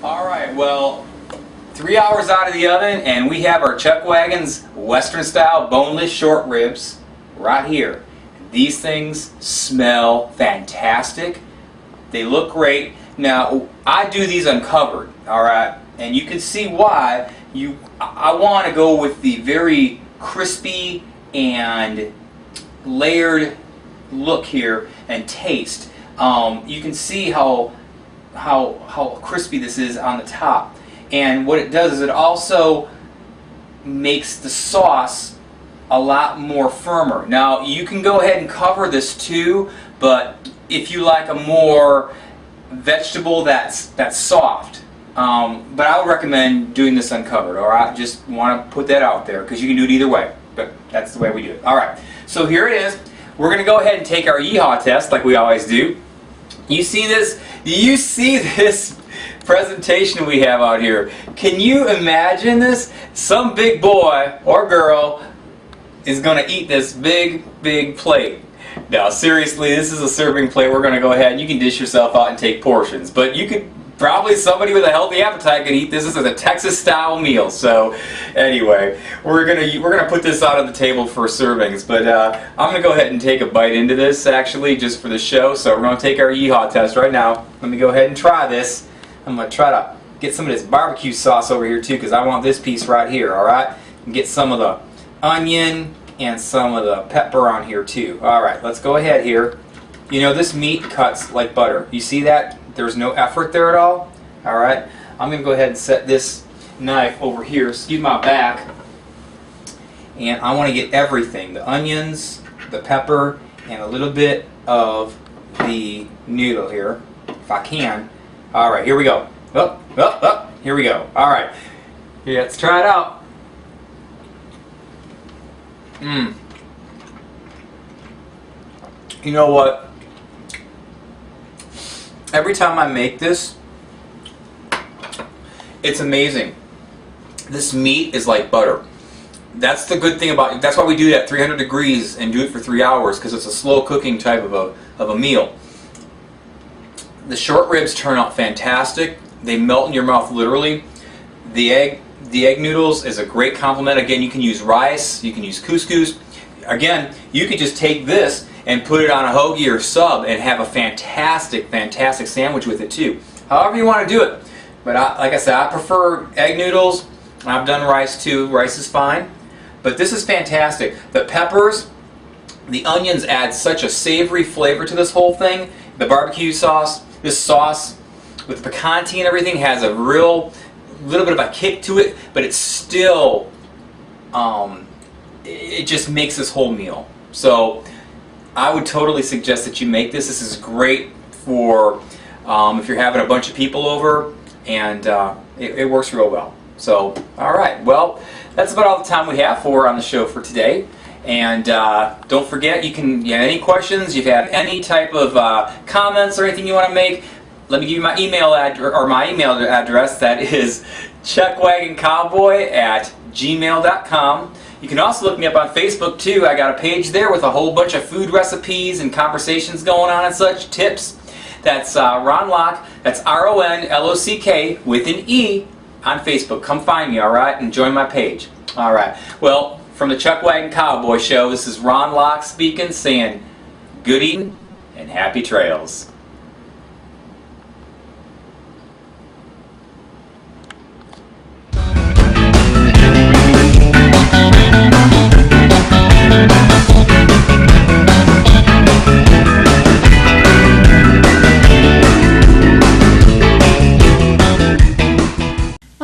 All right, well, 3 hours out of the oven, and we have our Chuck Wagon's Western style boneless short ribs right here. These things smell fantastic. They look great. Now, I do these uncovered, alright? And you can see why I want to go with the very crispy and layered look here and taste. You can see how crispy this is on the top. And what it does is it also makes the sauce a lot more firmer. Now, you can go ahead and cover this too, but if you like a more vegetable that's soft, but I would recommend doing this uncovered. Alright, just want to put that out there because you can do it either way, but that's the way we do it. Alright, so here it is. We're going to go ahead and take our yeehaw test like we always do. You see this? Do you see this presentation we have out here? Can you imagine this? Some big boy or girl is going to eat this big plate. Now seriously, this is a serving plate. We're going to go ahead and you can dish yourself out and take portions, but you could probably, somebody with a healthy appetite could eat this. This is a Texas style meal. So anyway, we're gonna put this out on the table for servings, but I'm gonna go ahead and take a bite into this actually just for the show. So we're gonna take our yeehaw test right now. Let me go ahead and try this. I'm gonna try to get some of this barbecue sauce over here too, because I want this piece right here. All right, and get some of the onion and some of the pepper on here too. All right, let's go ahead here. You know, this meat cuts like butter. You see that? There's no effort there at all. All right, I'm going to go ahead and set this knife over here, excuse my back, and I want to get everything, the onions, the pepper, and a little bit of the noodle here, if I can. All right, here we go. Here we go. All right, yeah, let's try it out. You know what? Every time I make this, it's amazing. This meat is like butter. That's the good thing about it. That's why we do it at 300 degrees and do it for 3 hours, because it's a slow cooking type of a meal. The short ribs turn out fantastic. They melt in your mouth literally. The egg noodles is a great complement. Again, you can use rice, you can use couscous. Again, you could just take this and put it on a hoagie or sub and have a fantastic, fantastic sandwich with it too. However you want to do it. But like I said, I prefer egg noodles. I've done rice too. Rice is fine. But this is fantastic. The peppers, the onions add such a savory flavor to this whole thing. The barbecue sauce, this sauce with the picante and everything has a real little bit of a kick to it, but it's still, it just makes this whole meal. So I would totally suggest that you make this. This is great for if you're having a bunch of people over, and it works real well. So, all right, well, that's about all the time we have on the show for today. And don't forget, you have any questions, you have any type of comments or anything you want to make, let me give you my email address. That is chuckwagoncowboy@gmail.com. You can also look me up on Facebook too. I got a page there with a whole bunch of food recipes and conversations going on and such, tips. That's Ron Lock, that's RONLOCK with an E on Facebook. Come find me, alright, and join my page. Alright, well, from the Chuck Wagon Cowboy Show, this is Ron Lock speaking, saying good eating and happy trails.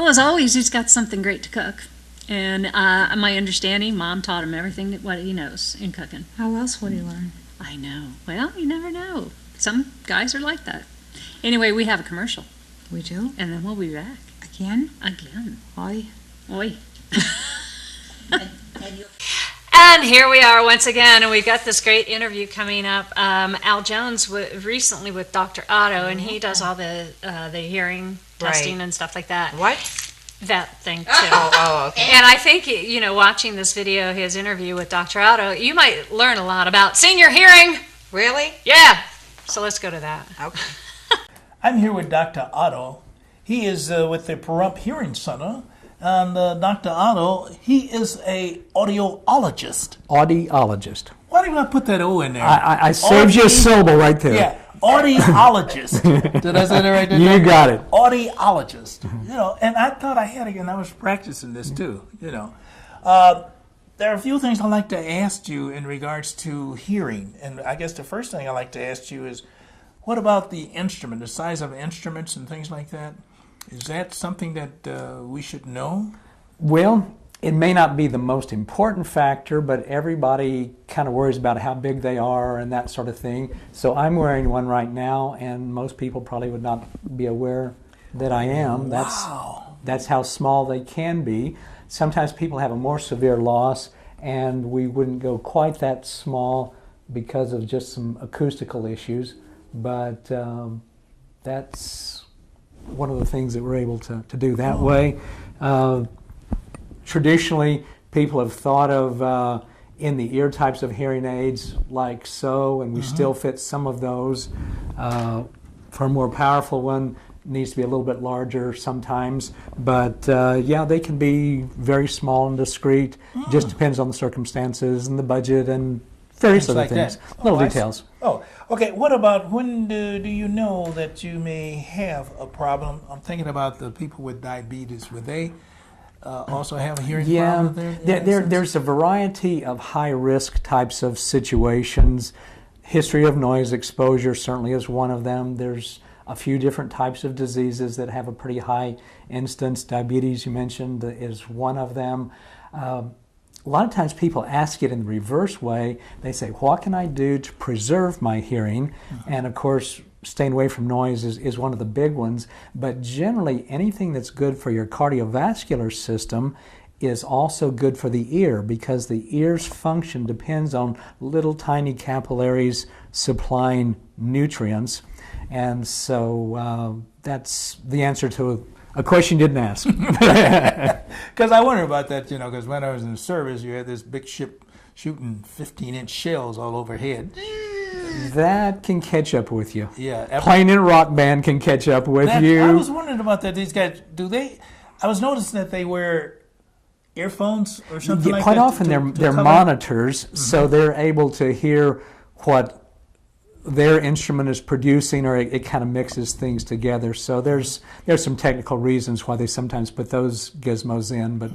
As always, he's got something great to cook. And my understanding, Mom taught him everything what he knows in cooking. How else would he learn? I know. Well, you never know. Some guys are like that. Anyway, we have a commercial. We do? And then we'll be back. Again? Again. Oi. Oi. And here we are once again, and we've got this great interview coming up. Al Jones recently with Dr. Otto, and he does all the hearing testing and stuff like that. What? That thing too. Oh, okay. And I think, watching this video, his interview with Dr. Otto, you might learn a lot about senior hearing. Really? Yeah. So let's go to that. Okay. I'm here with Dr. Otto. He is with the Pahrump Hearing Center. And Dr. Otto, he is a audiologist. Audiologist. Why did I put that O in there? I saved you a syllable right there. Yeah, audiologist. Did I say that right there? You got it. Audiologist. And I thought I had it, and I was practicing this too. There are a few things I'd like to ask you in regards to hearing. And I guess the first thing I'd like to ask you is, what about the instrument, the size of instruments and things like that? Is that something that we should know? Well, it may not be the most important factor, but everybody kind of worries about how big they are and that sort of thing. So I'm wearing one right now, and most people probably would not be aware that I am. That's how small they can be. Sometimes people have a more severe loss, and we wouldn't go quite that small because of just some acoustical issues. But that's one of the things that we're able to do that way. Traditionally, people have thought of in the ear types of hearing aids like so, and we still fit some of those. For a more powerful one, needs to be a little bit larger sometimes, but yeah, they can be very small and discreet. Just depends on the circumstances and the budget and various other things. Little details. Okay. What about when do you know that you may have a problem? I'm thinking about the people with diabetes. Would they also have a hearing Yeah, problem there? there's a variety of high-risk types of situations. History of noise exposure certainly is one of them. There's a few different types of diseases that have a pretty high instance. Diabetes, you mentioned, is one of them. A lot of times people ask it in the reverse way. They say, what can I do to preserve my hearing? And of course, staying away from noise is one of the big ones. But generally, anything that's good for your cardiovascular system is also good for the ear, because the ear's function depends on little tiny capillaries supplying nutrients. And so that's the answer to a question you didn't ask. Because I wonder about that, because when I was in the service, you had this big ship shooting 15-inch shells all overhead. That can catch up with you. Yeah. Playing in a rock band can catch up with you. I was wondering about that. These guys, I was noticing that they wear earphones or something like that. Quite often they're monitors, so they're able to hear what their instrument is producing, or it kind of mixes things together. So there's some technical reasons why they sometimes put those gizmos in, but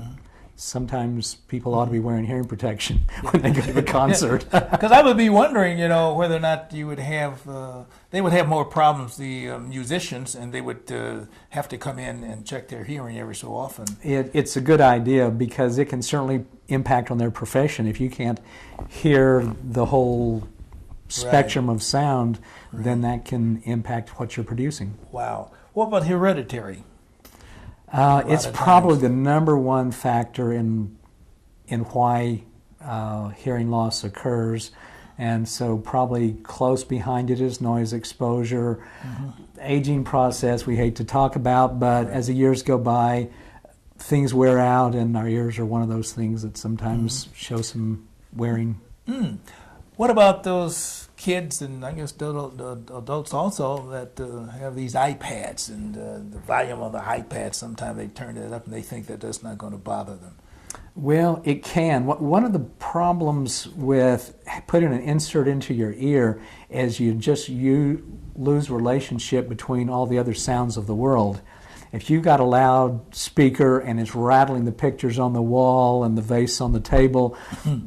sometimes people ought to be wearing hearing protection when they go to a concert. Because I would be wondering, whether or not you would have, they would have more problems, the musicians, and they would have to come in and check their hearing every so often. It's a good idea, because it can certainly impact on their profession. If you can't hear the whole spectrum of sound, then that can impact what you're producing. Wow. What about hereditary? It's probably the number one factor in why hearing loss occurs, and so probably close behind it is noise exposure. Aging process we hate to talk about, but as the years go by, things wear out, and our ears are one of those things that sometimes show some wearing. What about those kids, and I guess adults also, that have these iPads, and the volume of the iPad, sometimes they turn it up and they think that that's not going to bother them? Well, it can. One of the problems with putting an insert into your ear is you lose relationship between all the other sounds of the world. If you've got a loud speaker and it's rattling the pictures on the wall and the vase on the table,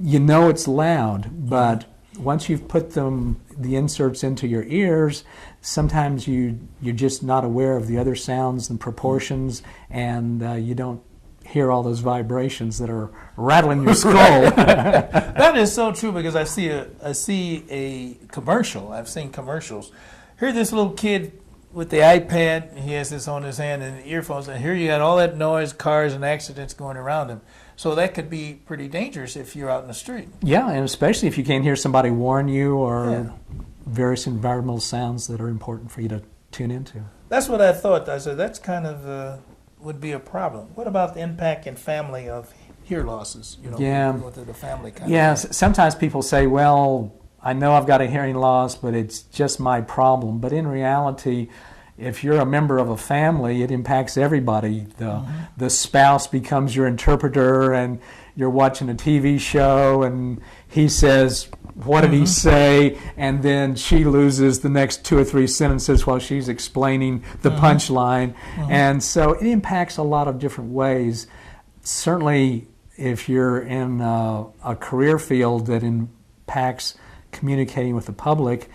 you know it's loud, but once you've put the inserts into your ears, sometimes you're just not aware of the other sounds and proportions, and you don't hear all those vibrations that are rattling your skull. That is so true, because I see a commercial. I've seen commercials. Here's this little kid with the iPad. He has this on his hand and the earphones, and here you got all that noise, cars and accidents going around him. So that could be pretty dangerous if you're out in the street. Yeah, and especially if you can't hear somebody warn you, or various environmental sounds that are important for you to tune into. That's what I thought. I said that's kind of would be a problem. What about the impact in family of hear losses? With the family kind of thing? Sometimes people say, well, I know I've got a hearing loss, but it's just my problem. But in reality, if you're a member of a family, it impacts everybody. The spouse becomes your interpreter, and you're watching a TV show, and he says, what did he say? And then she loses the next 2 or 3 sentences while she's explaining the punchline. And so it impacts a lot of different ways. Certainly, if you're in a career field that impacts communicating with the public,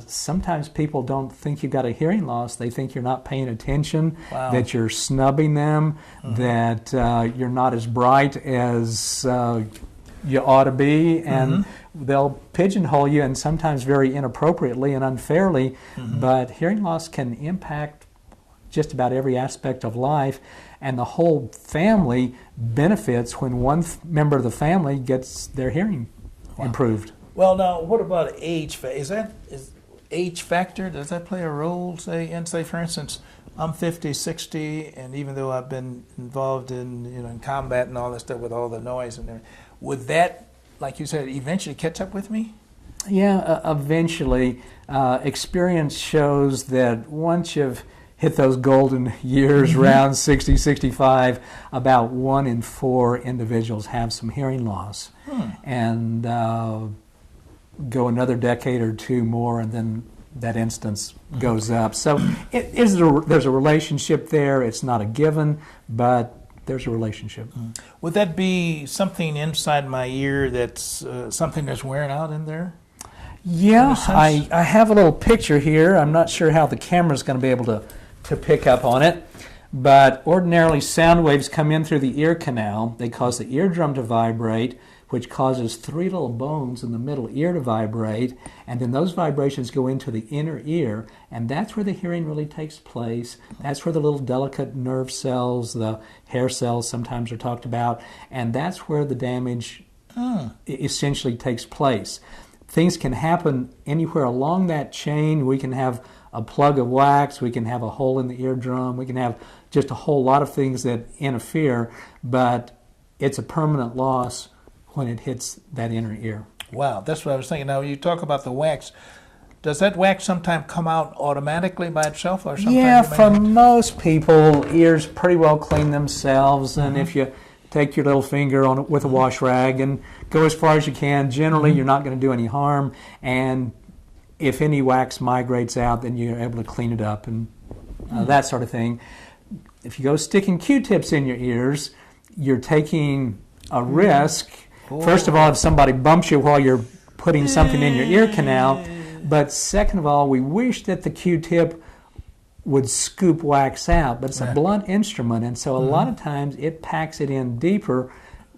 sometimes people don't think you've got a hearing loss. They think you're not paying attention, that you're snubbing them, that you're not as bright as you ought to be, and they'll pigeonhole you, and sometimes very inappropriately and unfairly. But hearing loss can impact just about every aspect of life, and the whole family benefits when one member of the family gets their hearing improved. Well, now, what about age? Is age factor, does that play a role, say, for instance, I'm 50, 60, and even though I've been involved in combat and all that stuff with all the noise and everything, would that, like you said, eventually catch up with me? Yeah, eventually. Experience shows that once you've hit those golden years around 60, 65, about 1 in 4 individuals have some hearing loss. And go another decade or 2 more, and then that instance goes up. So there's a relationship there. It's not a given, but there's a relationship. Would that be something inside my ear that's something that's wearing out in there? Yeah, I have a little picture here. I'm not sure how the camera's going to be able to pick up on it, but ordinarily sound waves come in through the ear canal. They cause the eardrum to vibrate, which causes 3 little bones in the middle ear to vibrate, and then those vibrations go into the inner ear, and that's where the hearing really takes place. That's where the little delicate nerve cells, the hair cells sometimes are talked about, and that's where the damage essentially takes place. Things can happen anywhere along that chain. We can have a plug of wax, we can have a hole in the eardrum, we can have just a whole lot of things that interfere, but it's a permanent loss when it hits that inner ear. Wow, that's what I was thinking. Now, you talk about the wax. Does that wax sometimes come out automatically by itself, or sometimes? Yeah, for most people, ears pretty well clean themselves, and if you take your little finger on it with a wash rag and go as far as you can, generally you're not going to do any harm, and if any wax migrates out, then you're able to clean it up and that sort of thing. If you go sticking Q-tips in your ears, you're taking a risk. First of all, if somebody bumps you while you're putting something in your ear canal, but second of all, we wish that the Q-tip would scoop wax out, but it's a blunt instrument, and so a lot of times it packs it in deeper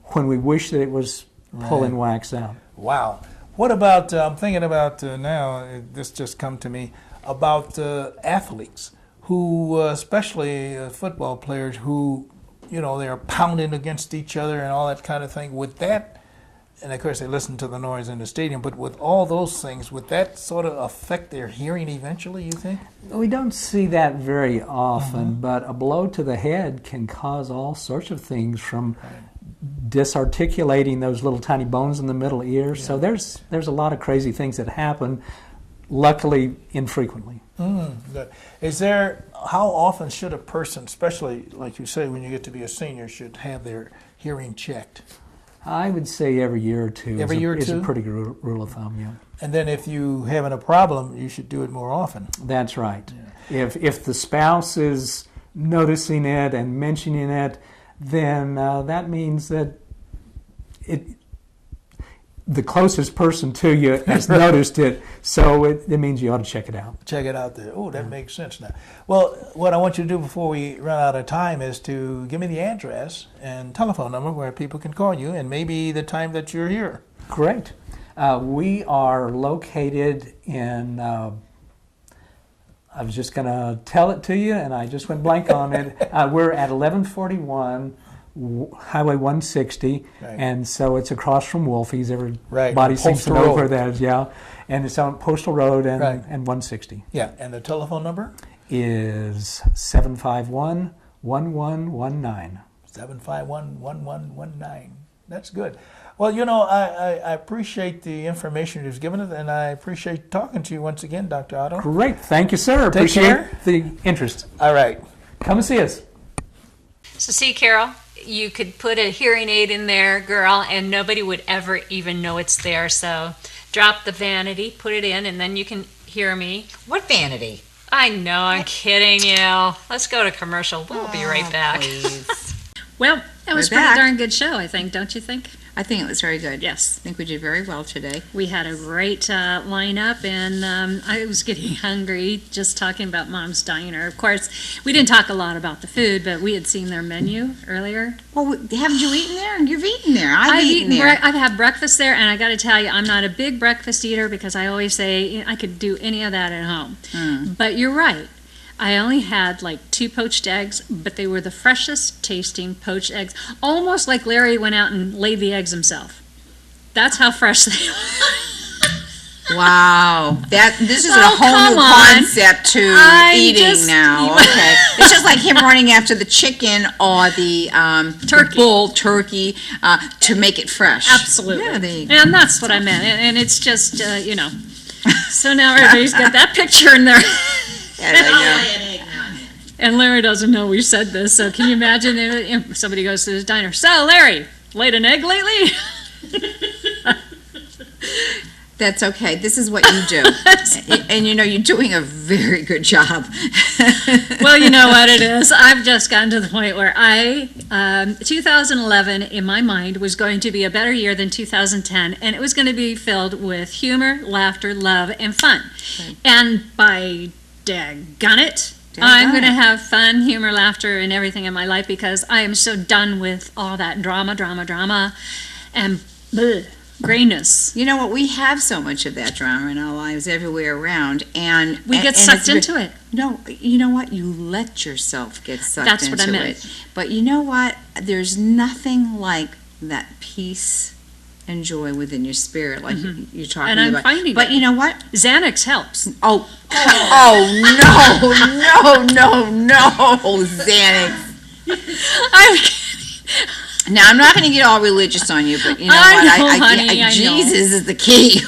when we wish that it was pulling wax out. Wow. What about, I'm thinking about now, this just come to me, about athletes who, especially football players who, you know, they're pounding against each other and all that kind of thing. Would that, and of course they listen to the noise in the stadium, but with all those things, would that sort of affect their hearing eventually, you think? We don't see that very often, but a blow to the head can cause all sorts of things, from disarticulating those little tiny bones in the middle ear. So there's a lot of crazy things that happen, luckily infrequently. Good. Is there, how often should a person, especially like you say when you get to be a senior, should have their hearing checked? I would say every year or two. Every year or two? Is a pretty good rule of thumb, yeah. And then if you having a problem, you should do it more often. That's right. Yeah. If the spouse is noticing it and mentioning it, then that means that the closest person to you has noticed it, so it means you ought to check it out. Check it out there. Oh, that makes sense now. Well, what I want you to do before we run out of time is to give me the address and telephone number where people can call you, and maybe the time that you're here. Great. We are located in, I was just going to tell it to you, and I just went blank on it. We're at 1141 Highway 160, and so it's across from Wolfie's. Everybody seems to know where that is, and it's on Postal Road and 160. Yeah, and the telephone number is 751-1119. 751-1119. That's good. Well, you know, I appreciate the information you've given us, and I appreciate talking to you once again, Dr. Otto. Great. Thank you, sir. Take care. The interest. All right. Come and see us. So see, Carol, you could put a hearing aid in there, girl, and nobody would ever even know it's there. So drop the vanity, put it in, and then you can hear me. What vanity? I know, I'm kidding you. Let's go to commercial. We'll be right back. Well, that was a pretty darn good show, I think, don't you think? I think it was very good. Yes. I think we did very well today. We had a great lineup, and I was getting hungry just talking about Mom's Diner. Of course, we didn't talk a lot about the food, but we had seen their menu earlier. Well, haven't you eaten there? You've eaten there. I've eaten there. I've had breakfast there, and I got to tell you, I'm not a big breakfast eater because I always say I could do any of that at home. But you're right. I only had like 2 poached eggs, but they were the freshest tasting poached eggs. Almost like Larry went out and laid the eggs himself. That's how fresh they were. Wow. This is a whole new concept to eating now. Okay. It's just like him running after the chicken or the bull turkey to make it fresh. Absolutely. Yeah, and that's what I meant. And it's just, you know. So now everybody's got that picture in there. And Larry doesn't know we said this, so can you imagine if somebody goes to his diner, so Larry, laid an egg lately? That's okay. This is what you do. And you know, you're doing a very good job. Well, you know what it is. I've just gotten to the point where 2011 in my mind was going to be a better year than 2010, and it was going to be filled with humor, laughter, love, and fun. Right. And by daggone it, I'm going to have fun, humor, laughter, and everything in my life because I am so done with all that drama, and grayness. You know what? We have so much of that drama in our lives everywhere around, and We get sucked into it. No, you know what? You let yourself get sucked That's into what I meant. it. But you know what? There's nothing like that peace and joy within your spirit, like you're talking And I'm about. finding But it. you know what? Xanax helps. Oh, no, Xanax. I'm Now, I'm not going to get all religious on you, but you know I what? know, honey, I know. Jesus is the key.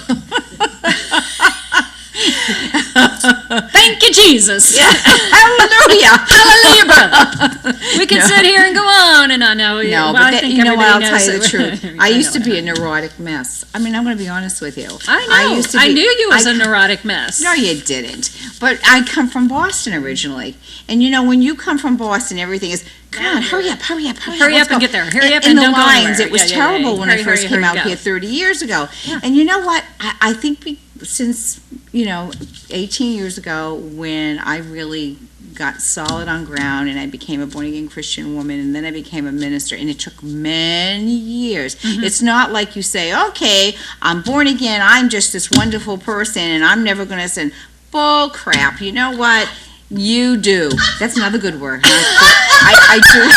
Thank you, Jesus. Hallelujah. Hallelujah, brother. We can sit here and go on and on. No, well, but I that, think you know what? I'll everybody tell you the knows truth. it. I used to know be it. a neurotic mess. I mean, I'm going to be honest with you. I know. used to I be- knew you was I- a neurotic mess. No, you didn't. But I come from Boston originally. And you know, when you come from Boston, everything is, come on, hurry up. Hurry let's up and go. get there. Hurry up In and the don't go lines, anywhere. it was Yeah, yeah, yeah. terrible when Hurry, I first hurry, came hurry, out go. here 30 years ago. Yeah. And you know what? I think since, 18 years ago, when I really got solid on ground and I became a born-again Christian woman, and then I became a minister, and it took many years. It's not like you say, okay, I'm born again, I'm just this wonderful person, and I'm never going to sin. Bull crap. You know what? You do. That's another good word. I do.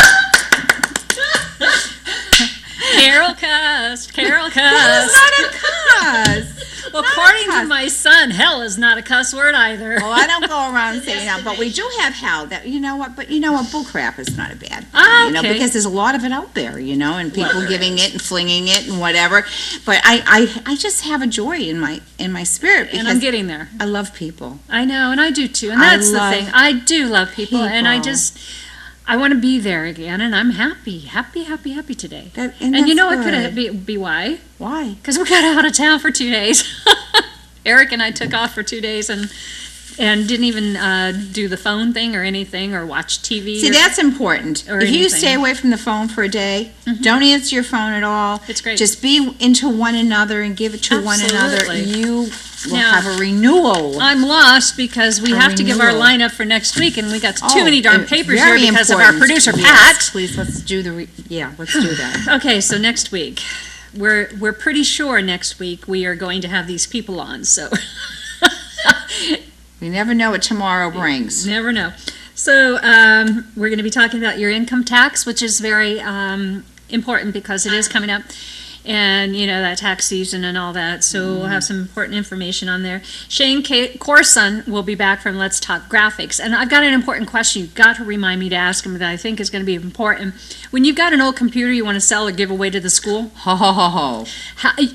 Carol cussed. Carol That's cussed. not a cuss. Well, Not a according to cuss. my son, hell is not a cuss word either. Well, I don't go around saying that, but we do have hell. That you know what? But you know what? Bull crap is not a bad thing, Ah, you know, okay. because there's a lot of it out there, you know, and people Well, giving it and flinging it and whatever. But I just have a joy in my spirit because And I'm getting there. I love people. I know, and I do too. And I that's the love thing. I do love people, and I people. just, I want to be there again, and I'm happy today. And you that's know what could good. be why? Why? Because we got out of town for 2 days. Eric and I took off for 2 days and didn't even do the phone thing or anything or watch TV. See, that's important. or If you anything. stay away from the phone for a day, don't answer your phone at all. It's great. Just be into one another and give it to one another. Absolutely. You will Now, have a renewal. I'm lost because we A have to give our renewal. lineup for next week, and we got too many darn papers here Very because of our important. producer, Yes, Pat. please, let's do let's do that. Okay, so next week, we're pretty sure next week we are going to have these people on, so We never know what tomorrow brings. never know. So we're going to be talking about your income tax, which is very important because it is coming up. And, you know, that tax season and all that. So we'll have some important information on there. Shane Corson will be back from Let's Talk Graphics. And I've got an important question you've got to remind me to ask him that I think is going to be important. When you've got an old computer you want to sell or give away to the school, Ho, ho, ho, ho.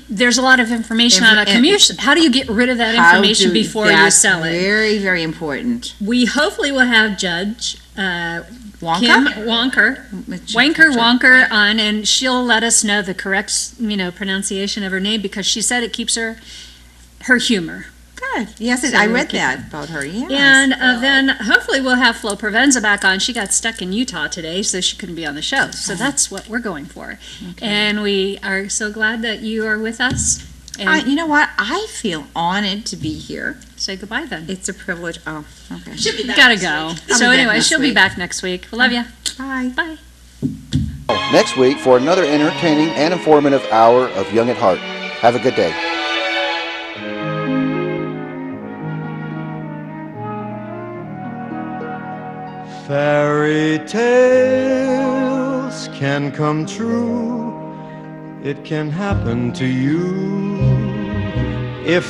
there's a lot of information on a computer. How do you get rid of that How information do- before you that's sell it? Very, very important. We hopefully will have Judge Wonka? Kim Wanker on, and she'll let us know the correct, pronunciation of her name because she said it keeps her humor. Good. Yes, So I we read can- that about her, yes. And then hopefully we'll have Flo Provenza back on. She got stuck in Utah today, so she couldn't be on the show. So that's what we're going for. And we are so glad that you are with us. And You know what? I feel honored to be here. say goodbye then. It's a privilege. Oh, okay. Should be back Gotta next go. week. I'll So be back anyway, next she'll be week. back next week. We love you. Bye. Bye. Next week for another entertaining and informative hour of Young at Heart. Have a good day. Fairy tales can come true. It can happen to you if